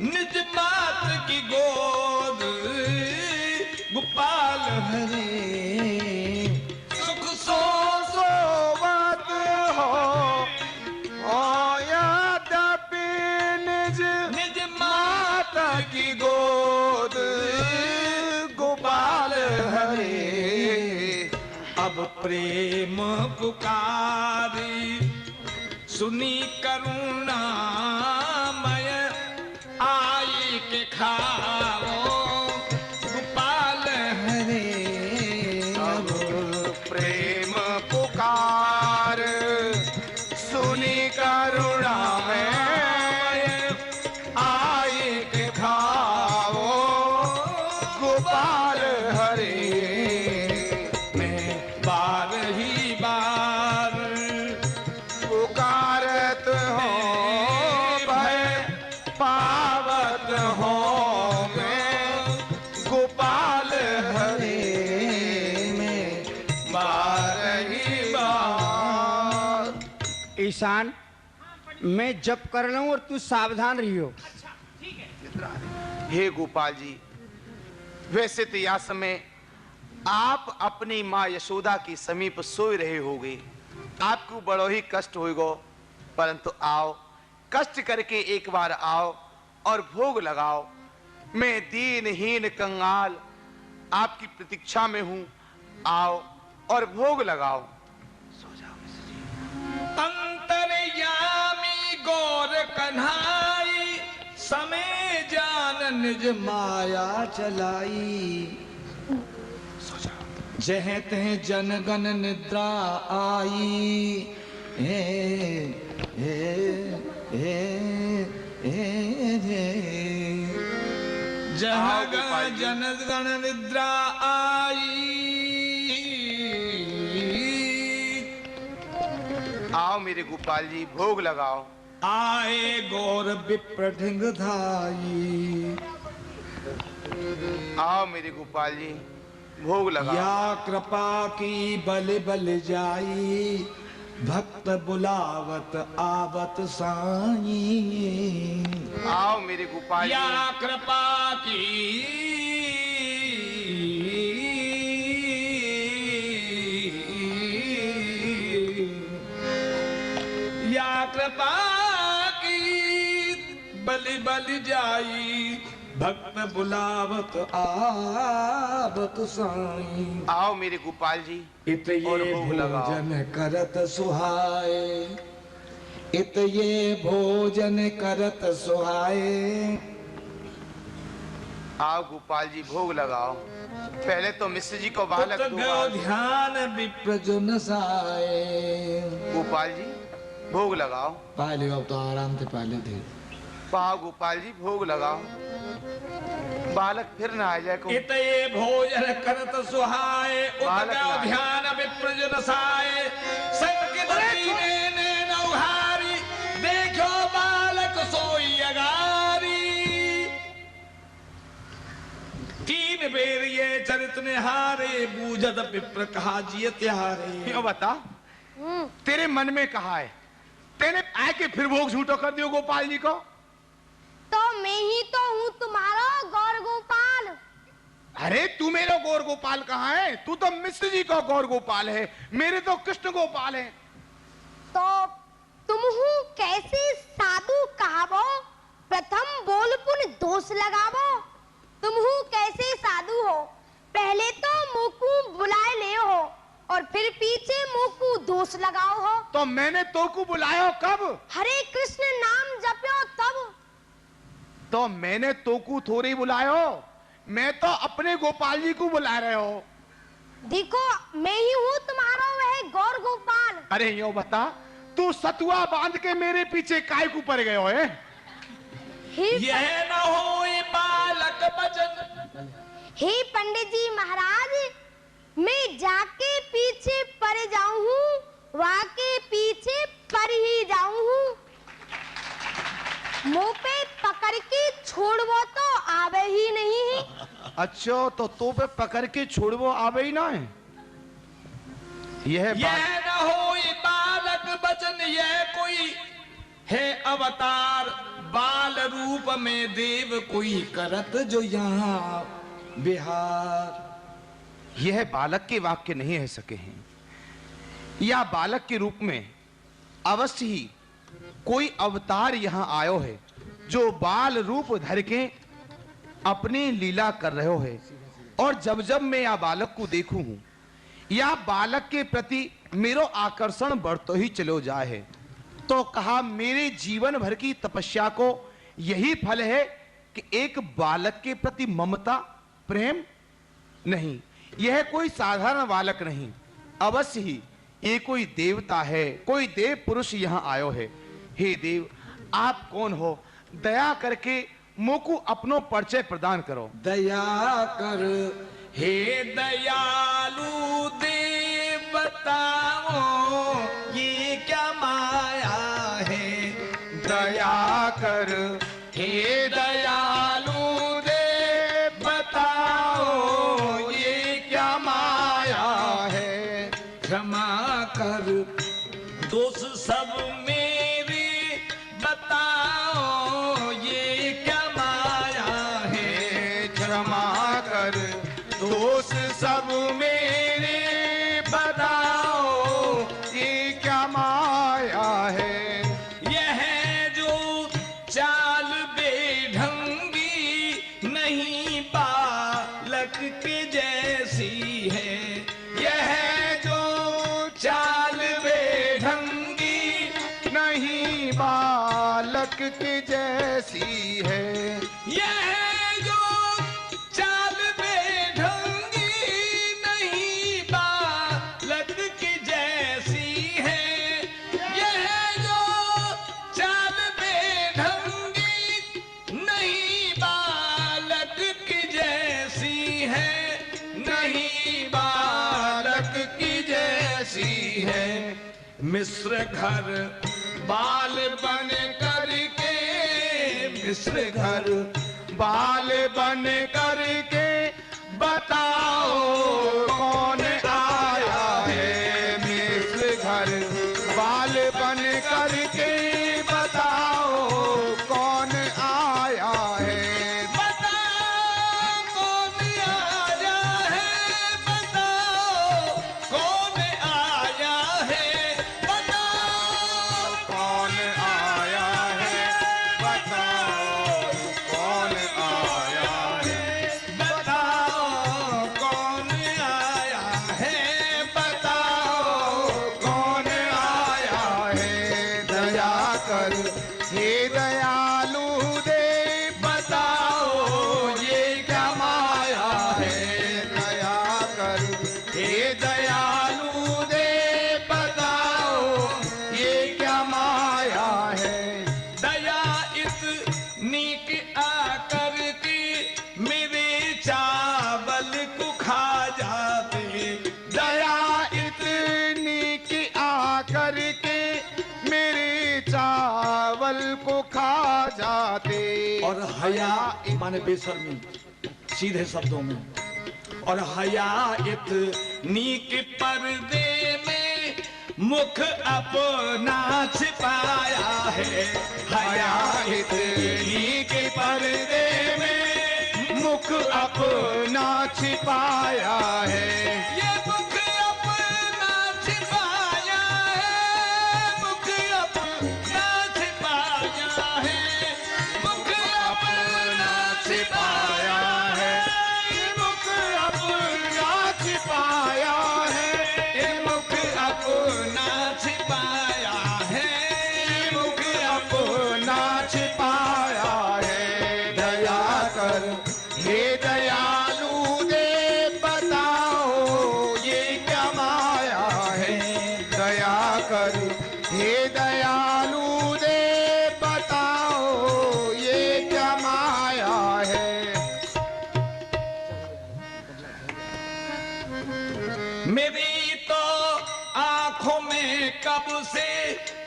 निज मात की गोद गोपाल हरे। सुख सो सोवत हो यद्यपि निज निज माता की गोद गोपाल हरे। अब प्रेम पुकारी सुनी करुणामय, आई के खाओ गोपाल हरे। अब प्रेम पुकार सुनी करुणा में आए के खाओ गोपाल हरे। मैं बार ही बार पुकारत हो भय पावत हो मैं गोपाल हरे। में बार ही बार। ईशान, मैं जप कर रहा हूं और तू सावधान रहियो। हे गोपाल जी, वैसे तो यह समय आप अपनी माँ यशोदा के समीप सोए रहे होगे, आपको बड़ो ही कष्ट होगा, परंतु आओ, कष्ट करके एक बार आओ और भोग लगाओ। मैं दीनहीन कंगाल आपकी प्रतीक्षा में हूं, आओ और भोग लगाओ। अंतर्यामी गौर कन्हाई, समय जान निज माया चलाई। जह तह जनगण निद्रा आई, हे हे हे हे। जह जनगण निद्रा आई, आओ मेरे गोपाल जी, भोग लगाओ। आए गौर विप्र ढिंग धाई। आओ मेरे गोपाल जी, भोग लगाओ। या कृपा की बल बल जाई, भक्त बुलावत आवत साई। आओ मेरे गोपाल जी, या कृपा की या कृपा की बल बल जाई, भक्त बुलावत आवत साई। आओ मेरे गोपाल जी, इत और ये भोग लगाओ। भोजन करत सुहाए, इत ये भोजन करत सुहाए। आओ गोपाल जी, भोग लगाओ। पहले तो मिश्र जी को बालक उत दो। गयो ध्यान विप्र जुन साए। गोपाल जी, भोग लगाओ। पहले अब तो आराम से पहले थे। पाओ गोपाल जी, भोग लगाओ। बालक फिर ना आ जाए को। इत ये भोजन करत सुहाए, उत बालक गयो लाए। ध्यान विप्र जुन साए। संकित दीने नौहारी, देखो बालक सोई अगारी। तीन बेर ये चरित निहारे, बूझत विप्र कहा जिय त्यारे। क्यों बता, तेरे मन में कहा है? तेने आके फिर भोग झूठो कर दियो गोपाल जी को। तो मैं ही तो हूँ तुम्हारा गौर गोपाल। अरे तू मेरा गौर गोपाल कहाँ है? तू तो मिश्र जी का गौर गोपाल है, मेरे तो कृष्ण गोपाल है। तो तुम हूँ कैसे साधु कहावो, प्रथम बोल पुन दोष लगावो। तुम हूँ कैसे साधु हो, पहले तो मुकू बुलाए ले हो और फिर पीछे धनुष लगाओ हो। तो मैंने तो को बुलाया हो कब? हरे कृष्ण नाम जप्यो तब। तो मैंने तो को थोड़ी बुलाया हो, मैं तो अपने गोपाल जी को बुला रहे हो। देखो मैं ही हूँ तुम्हारा वह गौर गोपाल। अरे यो बता, तू सतुआ बांध के मेरे पीछे काय को पड़ गए हो? यह न होए बालक बचन। हे पंडित जी महाराज, मैं जाके पीछे पड़ जाऊं हूँ, वाके पीछे पड़ ही जाऊं हूँ। मुंह पे पकड़ के छोड़वो तो आवे ही नहीं है। अच्छा, तो तू पे पकड़ के छोड़वो आवे ही ना है? यह न होए बालक बचन, यह कोई है अवतार, बाल रूप में देव कोई करत जो यहाँ बिहार। यह बालक के वाक्य नहीं रह सके हैं, या बालक के रूप में अवश्य ही कोई अवतार यहाँ आयो है जो बाल रूप धर के अपनी लीला कर रहे हो है। और जब जब मैं या बालक को देखूं हूं, या बालक के प्रति मेरो आकर्षण बढ़तो ही चलो जाए है, तो कहा मेरे जीवन भर की तपस्या को यही फल है कि एक बालक के प्रति ममता प्रेम नहीं। यह कोई साधारण बालक नहीं, अवश्य ही ये कोई देवता है, कोई देव पुरुष यहाँ आयो है। हे देव, आप कौन हो? दया करके मोको अपनो परिचय प्रदान करो। दया कर हे दयालु देव, बताओ ये क्या माया है। दया कर हे दयालु देव, बताओ ये क्या माया है। क्षमा कर दोष सब मेरे, बताओ ये क्या माया है। क्षमा कर दोष सब मेरे, बताओ ये क्या माया है। यह जो चाल बेढंगी नहीं बालक के जैसी है। यह जो चाल बेढंगी नहीं बालक की जैसी है। यह जो चाल बेढंगी नहीं बालक की जैसी है। यह जो चाल बेढंगी नहीं बालक की जैसी है। नहीं बालक की जैसी है। मिस्र घर बाल बन करके, मिस्र घर बाल बन करके बताओ कौन आया है। मिस्र घर बाल बन करके बताओ कौन आया है। बताओ कौन आया है। बताओ कौन आया है। बताओ कौन आया है, बताओ कौन आया है। बताओ कौन आया है। बताओ कौन आया है। दया कर हे दयालु दे, बताओ ये क्या माया है। दया कर हे दयालु दे, बताओ ये क्या माया है। दया इतनी कि आकर के मेरे चावल को खा जाते। दया इतनी कि आकर के मेरे चावल को खा जाते। और हया माने बेशर्मी, सीधे शब्दों में। और हया इतनी कि पर्दे में मुख अपना छिपाया है। हया इतनी कि पर्दे में मुख अपना छिपाया है। ये मुख अपना छिपाया है। मुख अपना छिपाया है। मुख अपना छिपाया है। मुख अपना छिपाया है। ये मुख अपना मेरी तो आंखों में कब से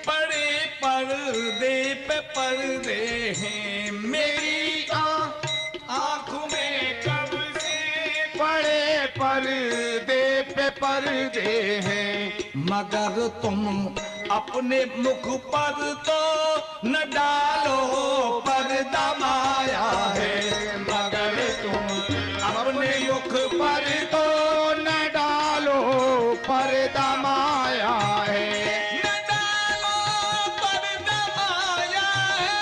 पड़े पर्दे पे पर्दे हैं। मेरी आंखों में कब से पड़े पर्दे पे पर्दे हैं, मगर तुम अपने मुख पर तो न डालो पर्दा माया है। मगर तुम अपने मुख पर तो न डालो पर्दा माया है, न डालो पर्दा माया है,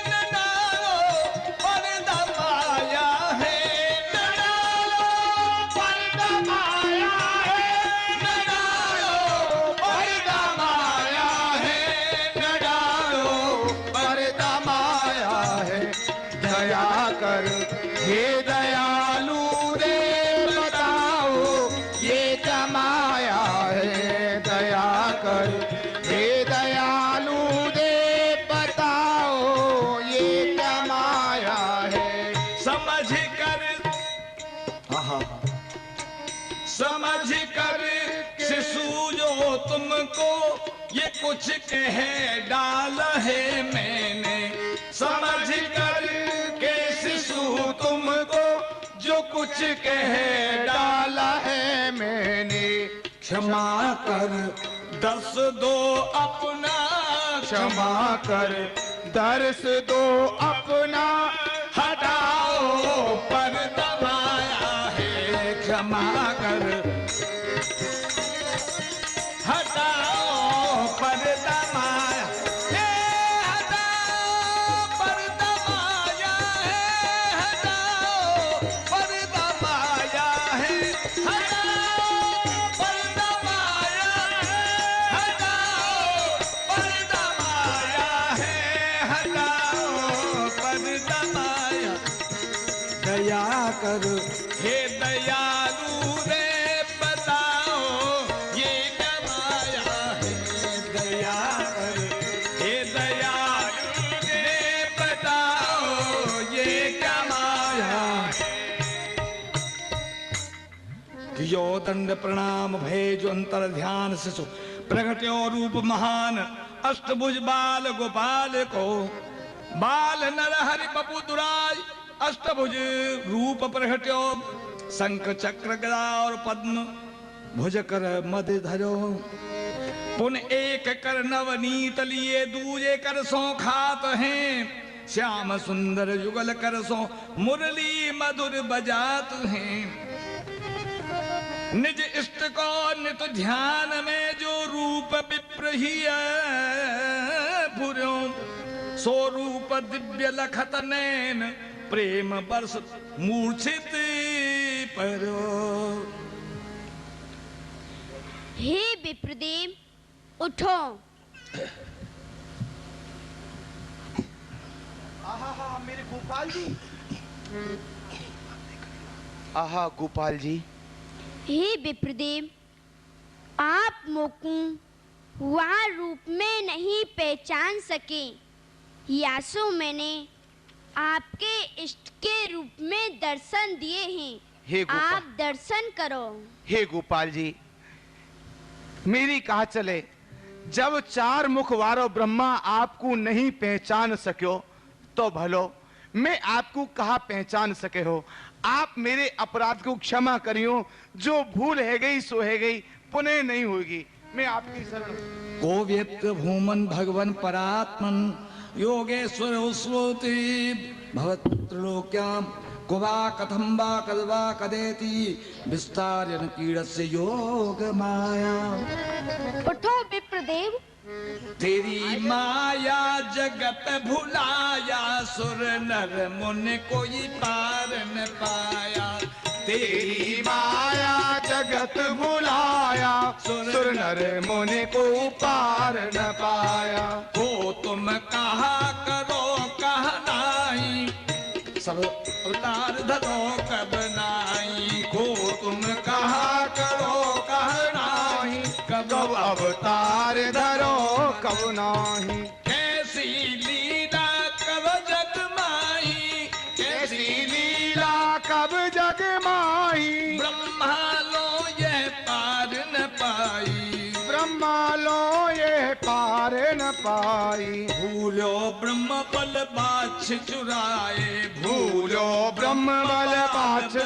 न डालो पर्दा माया है, न डालो पर्दा माया है, न डालो पर्दा माया है, न डालो पर्दा माया है। दया कर हे दयालु रे बताओ ये क्या माया है। दया कर हे दयालु रे बताओ ये क्या माया है। समझ कर शिशु जो तुमको ये कुछ कह डाला है मैंने। समझ कर के शिशु तुमको जो कुछ कह डाला है मैंने, क्षमा कर दर्श दो अपना, क्षमा कर दर्श दो अपना, हटाओ पर्दा माया है। क्षमा कर हटाओ पर्दा माया है, हटाओ पर्दा माया है, हटाओ पर्दा माया है, हटाओ पर्दा माया है, हटाओ पर्दा माया है, हटाओ पर्दा माया। दया कर हे दयालु रे बताओ ये क्या माया है। दया कर हे दयालु रे बताओ ये क्या माया है। यो दंड प्रणाम भय जो अंतर ध्यान शिशु प्रगट्यो रूप महान अष्टभुज बाल गोपाल को। बाल नर हरि बपु दुराज अष्टभुज रूप प्रगट्यो। शंख चक्र गदा और पद्म भुज कर मद धरो। पुन एक कर नवनीत लिए दूजे कर सो खात हैं। श्याम सुंदर युगल कर सो मुरली मधुर बजात हैं। निज इष्ट को नित ध्यान में जो रूप विप्र ही पुरो। सो रूप दिव्य लखत नैन प्रेम बरस मूर्छित परो। हे विप्रदेव उठो। आहा मेरे गोपाल जी, आहा गोपाल जी। हे विप्रदेव आप मोकू वहाँ रूप में नहीं पहचान सके, यासो मैंने आपके इष्ट के रूप में दर्शन दिए हैं। हे गोपाल, आप दर्शन करो। हे गोपाल जी, मेरी कहा चले, जब चार मुख वारो ब्रह्मा आपको नहीं पहचान सको तो भलो मैं आपको कहा पहचान सके हो। आप मेरे अपराध को क्षमा करियो, जो भूल है गई सो है गई, पुनः नहीं होगी। मैं आपकी शरण। गोव्यक्त भूमन भगवन परात्मन योगेश्वर श्रोति भवत्लोक्याम कुवा कथम वा कदवा कदेति विस्तार्यन कीड़स्य योग माया। उठो विप्रदेव। तेरी माया जगत भुलाया, सुर नर मुनि कोई पार न पाया। तेरी माया जगत भुलाया, सुर नर मुनि को पार न पाया। हो तुम कहा करो कह नाई, सब अवतार धरो कब नाई। हो तुम कहा करो कह नाई, कब अवतार धरो कब नाही। कैसी लीला कब जग माही, कैसी लीला कब जग माही। ब्रह्मा लो यह पार पाई। भूलो ब्रह्म बल बाछ चुराए, भूलो ब्रह्म बल बाछ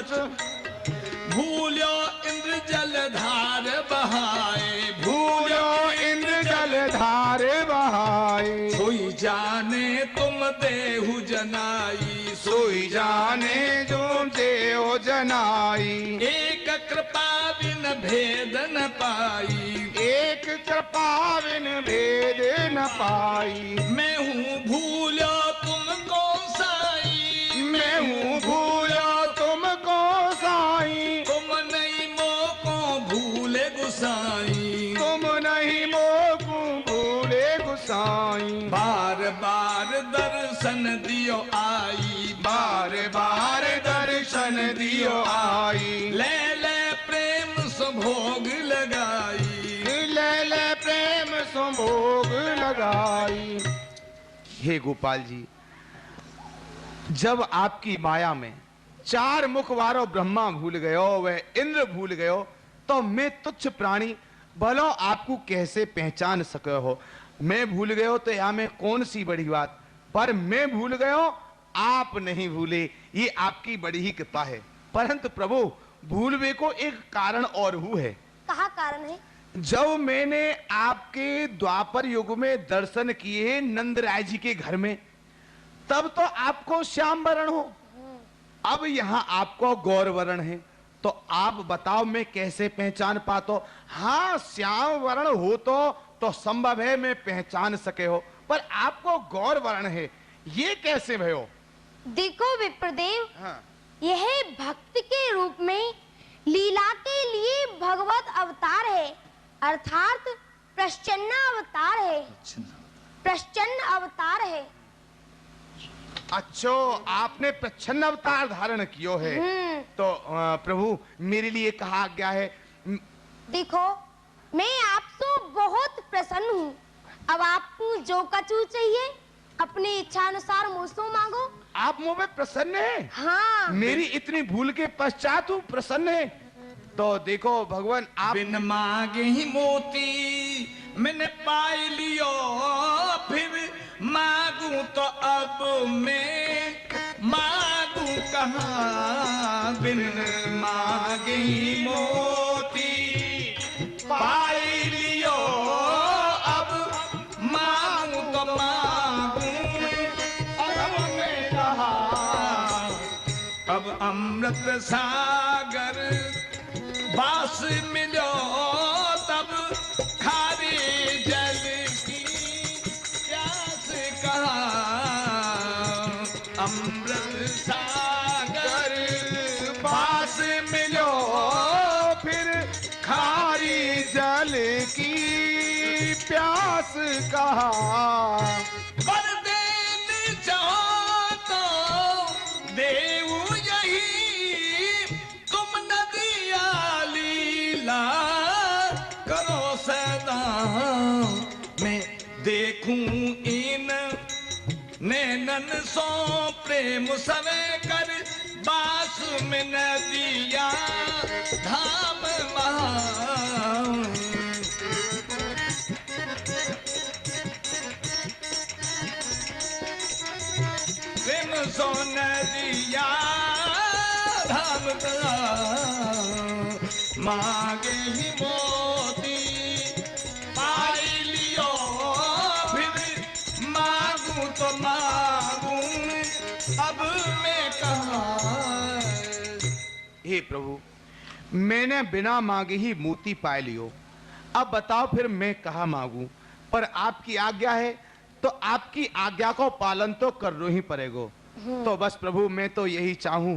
भूलो इंद्र जल धार बहाए, भूलो इंद्र जल धार बहाए। सोई जाने तुम देहु जनाई, सोई जाने तुम देव जनाई। एक कृपा बिन भेद न पाई, एक कृपा बिन भेद न पाई। मैं हूँ भूलो तुमको साई, मैं हूँ भूलो तुमको साई। तुम नहीं मोको भूले गुसाई, तुम नहीं मोकू भूले गुसाई। बार बार दर्शन दियो आई, बार बार दर्शन दियो आई। ले ले प्रेम सुभोग लगाई, ले ले प्रेम संभोग लगाई। हे गोपाल जी, जब आपकी माया में चार मुख वारो ब्रह्मा भूल गयो, वह इंद्र भूल गयो, तो मैं तुच्छ प्राणी भलो आपको कैसे पहचान सके हो। मैं भूल गयो तो या में कौन सी बड़ी बात, पर मैं भूल गयो आप नहीं भूले, ये आपकी बड़ी ही कृपा है। परंतु प्रभु भूलवे को एक कारण और हु है। कहा कारण है? जब मैंने आपके द्वापर युग में दर्शन किए नंदराय जी के घर में, तब तो आपको श्याम वर्ण हो, अब यहाँ आपको गौर वर्ण है, तो आप बताओ मैं कैसे पहचान पाता? हाँ, श्याम वर्ण हो तो संभव है मैं पहचान सके हो, पर आपको गौर वर्ण है, ये कैसे भयो? देखो विप्रदेव, हाँ। यह भक्त के रूप में लीला के लिए भगवत अवतार है, अर्थात प्रच्छन्न अवतार है। प्रच्छन्न अवतार है। अच्छो, आपने प्रच्छन्न अवतार धारण कियो है, तो प्रभु मेरे लिए कहा गया है। देखो, मैं आपसे बहुत प्रसन्न हूँ। अब आपको जो कछु चाहिए अपनी इच्छा अनुसार मुझसे मांगो। आप मुझ में प्रसन्न हैं? हाँ। मेरी इतनी भूल के पश्चात हूँ प्रसन्न है, तो देखो भगवान आप बिन मांगे ही मोती मैंने पाई लियो, फिर मांगू तो अब मैं मांगू कहाँ। बिन मांगे ही मोती पाई लियो, अब मांगू तो मांगू अब मैं कहाँ। अब अमृत सागर बास मिलो, तब खारे जल की प्यास कहाँ। अमृत सागर पास मिलो, फिर खारी जल की प्यास कहा। वरदेन चाहो तो देऊ यही, तुम नदिया लीला करो सदा। मैं देखूं इन नैनन सो प्रेम सवे कर, बास में नदिया धाम महा। प्रेम सो नदिया धाम मांगे ही मोती पाई लियो, फिर मांगू तो मांगू अब मैं कहाँ। हे प्रभु, मैंने बिना मांगे ही मोती पाए लियो, अब बताओ फिर मैं कहा मांगू? पर आपकी आज्ञा है तो आपकी आज्ञा को पालन तो करना ही पड़ेगा। तो बस प्रभु मैं तो यही चाहूं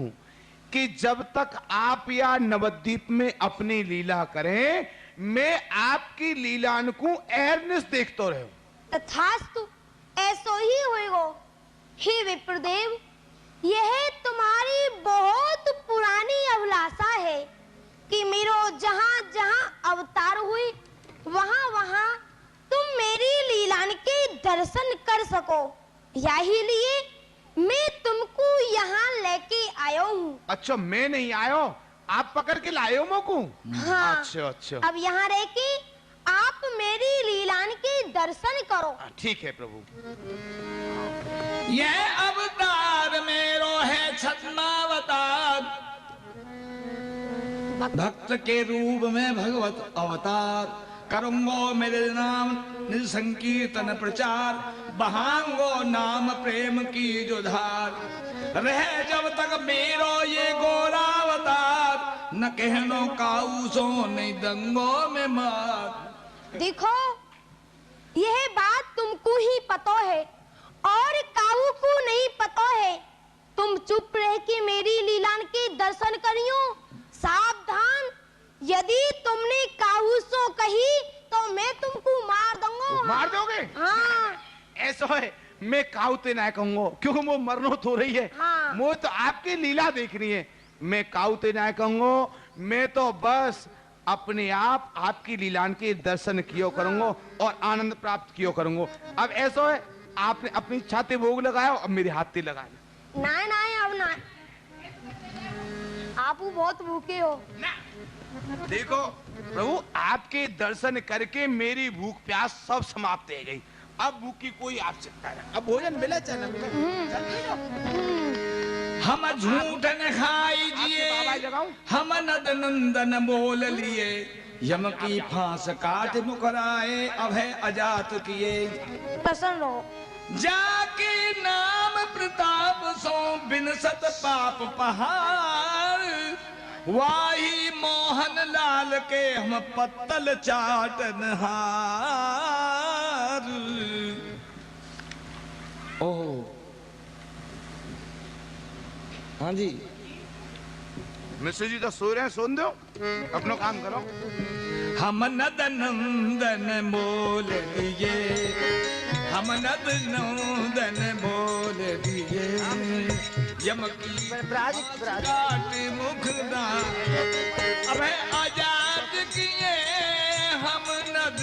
कि जब तक आप या नवद्वीप में अपनी लीला करें, मैं आपकी लीला को एहरनिश देखते रहो। तथास्तु, ऐसो ही होएगो। हे विप्रदेव, यह तुम्हारी बहुत पुरानी अभिलाषा है कि मेरो जहाँ जहाँ अवतार हुई वहाँ वहाँ तुम मेरी लीलान के दर्शन कर सको। यही लिए मैं तुमको यहाँ लेके आयो हूँ। अच्छा, मैं नहीं आयो, आप पकड़ के लायो मोको? हाँ। अच्छा अच्छा। अब यहाँ रह के आप मेरी लीलान के दर्शन करो। ठीक है प्रभु। यह अवतार मेरो है छद्मावतार, भक्त के रूप में भगवत अवतार। करूंगो मेरे नाम निज संकीर्तन प्रचार, बहांगो नाम प्रेम की जो धार। रहे जब तक मेरो ये गोरावतार, न कहनो काऊसो नहीं दंगो में मार। देखो यह बात तुमको ही पता है और काऊ को नहीं पता है। तुम चुप रह के मेरी लीलान के दर्शन करियो। सावधान, यदि तुमने काऊ सो कही तो मैं तुमको मार दूंगा। मार दोगे? हाँ। ऐसा है, मैं काउते ना कहूंगा क्योंकि वो मरनो तो रही है। हाँ। वो तो आपकी लीला देख रही है। मैं काउते ना कहूंगा, मैं तो बस अपने आप आपकी लीलान के दर्शन कियो करूंगा और आनंद प्राप्त कियो करूंगा। अब ऐसा है, आपने अपनी छाती भोग लगाया, अब मेरे हाथ लगा ले। ना ना अब ना, आप बहुत भूखे हो। देखो प्रभु, आपके दर्शन करके मेरी भूख प्यास सब समाप्त हो गई। अब भूख की कोई आवश्यकता नहीं। अब भोजन मिला चाहे न मिला। हम झूठ न खाई जिए, हम नद नंदन बोल लिए। यम की फांस काट मुकराए, अभय अजात किए। प्रसन्न रहो। जाके नाम प्रताप सो बिनसत पाप पहाड़, वाही मोहन लाल के हम पत्तल चाटन हार। ओह हाँ जी, मिश्र जी तो सो रहे हैं, सोन दो, अपना काम करो। हम नद नंदन बोल लिए, हम नद नंदन बोल लिए। यम की काट मुखदा, अभय आजाद किए। हम नद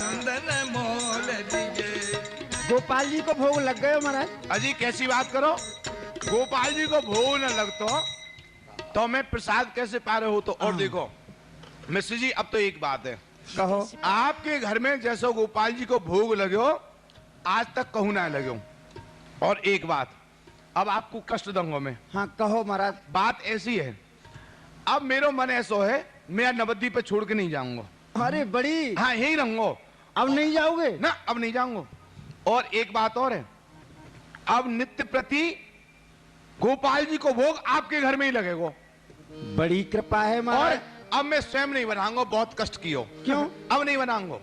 नंदन बोल लिए। गोपाल जी को भोग लग गए महाराज। अजी कैसी बात करो, गोपाल जी को भोग न लगतो तो मैं प्रसाद कैसे पा रहे हो? तो और देखो मिश्र जी, अब तो एक बात है, कहो। आपके घर में जैसा गोपाल जी को भोग लगे हो, आज तक कहूं ना लगे हो। और एक बात, अब आपको कष्ट दूंगा मैं। हाँ कहो महाराज। बात ऐसी है, अब मेरा मन ऐसा है, मैं नवद्वीप पे छोड़ के नहीं जाऊंगा। अरे बड़ी। हाँ यही रहूंगा। अब नहीं जाओगे? ना अब नहीं जाऊंगा। और एक बात और है, अब नित्य प्रति गोपाल जी को भोग आपके घर में ही लगेगा। बड़ी कृपा है महाराज। और अब मैं स्वयं नहीं बनाऊंगा, बहुत कष्ट कियो। क्यों? अब नहीं बनाऊंगा।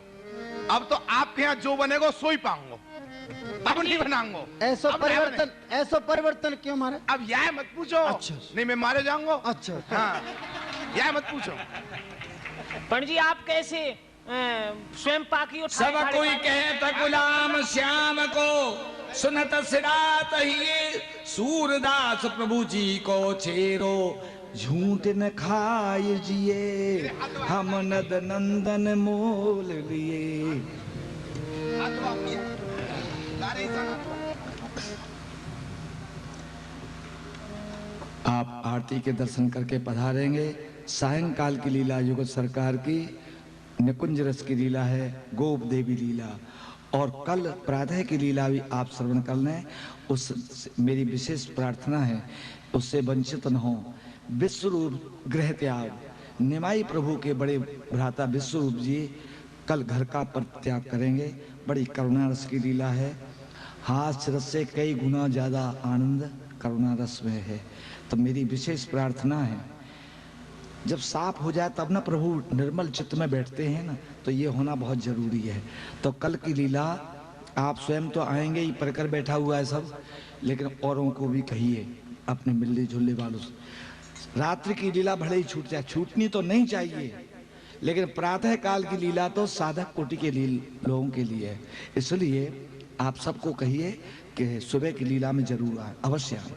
अब तो आपके यहाँ जो बनेगा सो ही पाऊंगा, अब नहीं बनाऊंगा। ऐसा अब नहीं परिवर्तन, ऐसा परिवर्तन क्यों महाराज? अब यह मत पूछो। अच्छा। नहीं मैं मारे जाऊंगा। अच्छा। हाँ, यह मत पूछो। पंडित जी आप कैसे स्वयं पाकी सब कोई कहता गुलाम श्याम को, सुनत सिरात ही सूरदास प्रभु जी को छेरो। झूठ न खाए जिए, हम नद नंदन मोल लिए। आप आरती के दर्शन करके पधारेंगे। सायंकाल की लीला युगत सरकार की निकुंज रस की लीला है, गोप देवी लीला। और कल प्रातः की लीला भी आप श्रवण कर लें। उस मेरी विशेष प्रार्थना है, उससे वंचित न हो। विश्वरूप गृह त्याग, निमाई प्रभु के बड़े भ्राता विश्वरूप जी कल घर का परित्याग करेंगे। बड़ी करुणा रस की लीला है। हास्य रस से कई गुना ज्यादा आनंद करुणा रस में है। तो मेरी विशेष प्रार्थना है, जब साफ हो जाए तब ना प्रभु निर्मल चित्त में बैठते हैं ना, तो ये होना बहुत जरूरी है। तो कल की लीला आप स्वयं तो आएंगे ही, परकर बैठा हुआ है सब, लेकिन औरों को भी कहिए, अपने मिलने जुलने वालों से। रात्रि की लीला भले ही छूट जाए, छूटनी तो नहीं चाहिए, लेकिन प्रातः काल की लीला तो साधक कोटि के लिए लोगों के लिए है। इसलिए आप सबको कहिए कि सुबह की लीला में जरूर आए, अवश्य आए,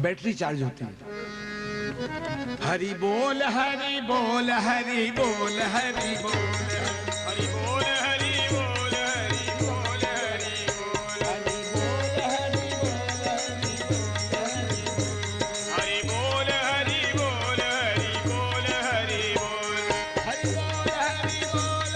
बैटरी चार्ज होती है। हरि बोल हरि बोल हरि बोल हरि बोल हरि बोल हरि बोल हरि बोल हरि बोल हरि बोल हरि बोल हरि बोल हरि बोल हरि बोल हरि बोल हरि बोल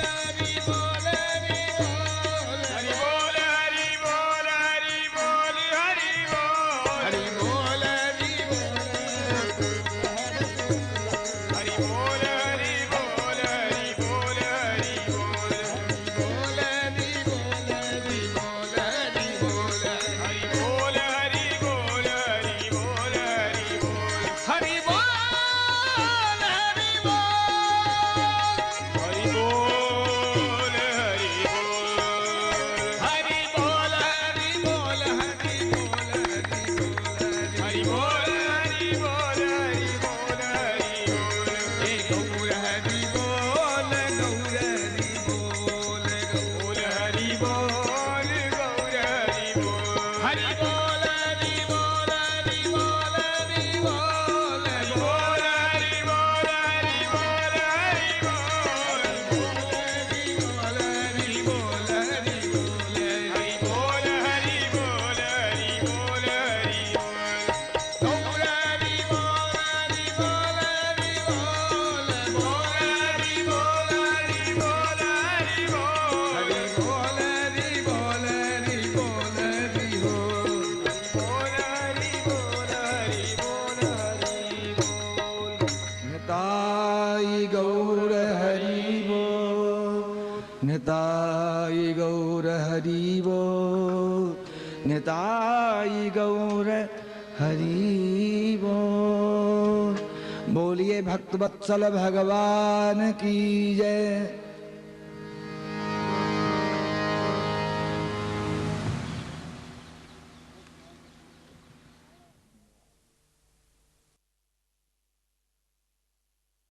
निताई गौर हरि बोल, निताई गौर हरि बोल, निताई गौर हरि बोल। बोलिए भक्त वत्सल भगवान की जय।